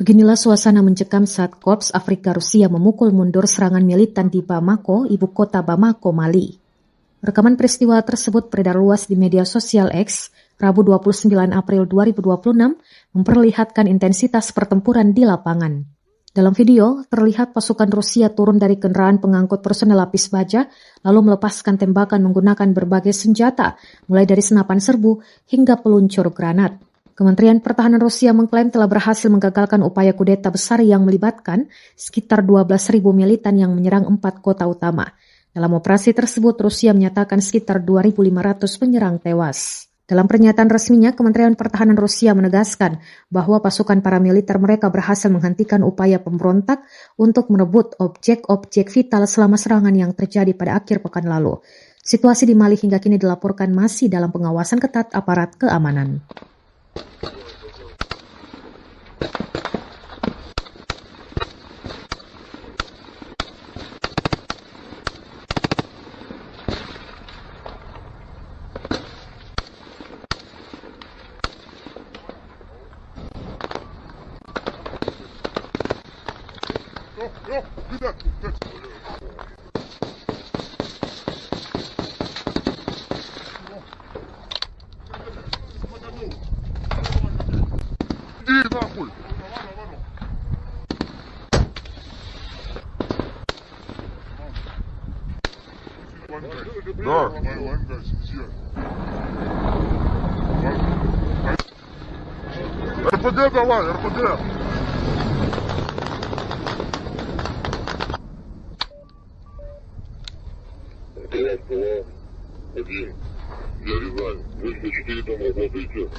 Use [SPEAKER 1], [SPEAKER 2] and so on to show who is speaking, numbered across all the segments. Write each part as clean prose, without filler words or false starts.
[SPEAKER 1] Beginilah suasana mencekam saat Korps Afrika Rusia memukul mundur serangan militan di Bamako, ibu kota Bamako, Mali. Rekaman peristiwa tersebut beredar luas di media sosial X, Rabu 29 April 2026, memperlihatkan intensitas pertempuran di lapangan. Dalam video, terlihat pasukan Rusia turun dari kendaraan pengangkut personel lapis baja, lalu melepaskan tembakan menggunakan berbagai senjata, mulai dari senapan serbu hingga peluncur granat. Kementerian Pertahanan Rusia mengklaim telah berhasil menggagalkan upaya kudeta besar yang melibatkan sekitar 12.000 militan yang menyerang 4 kota utama. Dalam operasi tersebut, Rusia menyatakan sekitar 2.500 penyerang tewas. Dalam pernyataan resminya, Kementerian Pertahanan Rusia menegaskan bahwa pasukan paramiliter mereka berhasil menghentikan upaya pemberontak untuk merebut objek-objek vital selama serangan yang terjadi pada akhir pekan lalu. Situasi di Mali hingga kini dilaporkan masih dalam pengawasan ketat aparat keamanan.
[SPEAKER 2] Да. РПГ давай, РПГ. Один. Я Рязань. 84 там работаете.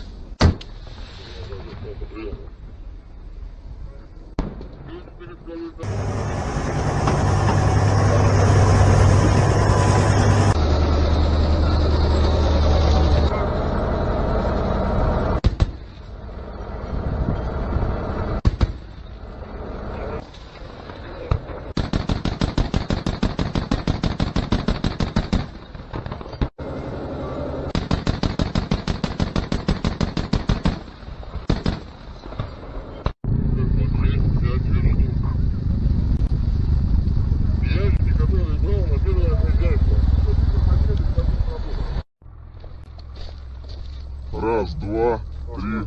[SPEAKER 2] Раз, два, три.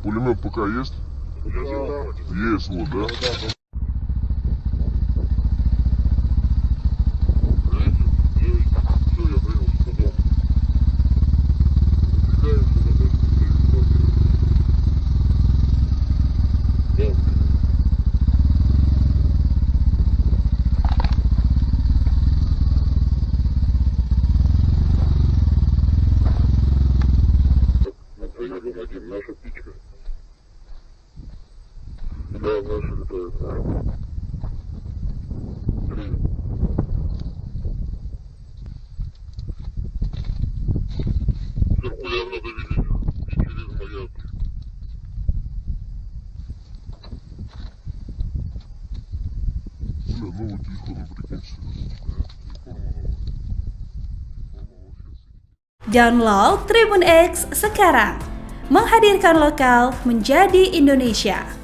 [SPEAKER 2] Пулемет пока есть? Есть, вот, да? Наша птичка. Да, наша летает. Циркулярно довели и через маяк. Бля, новый телефон, прикиньте.
[SPEAKER 3] Download Tribun X sekarang. Menghadirkan lokal menjadi Indonesia.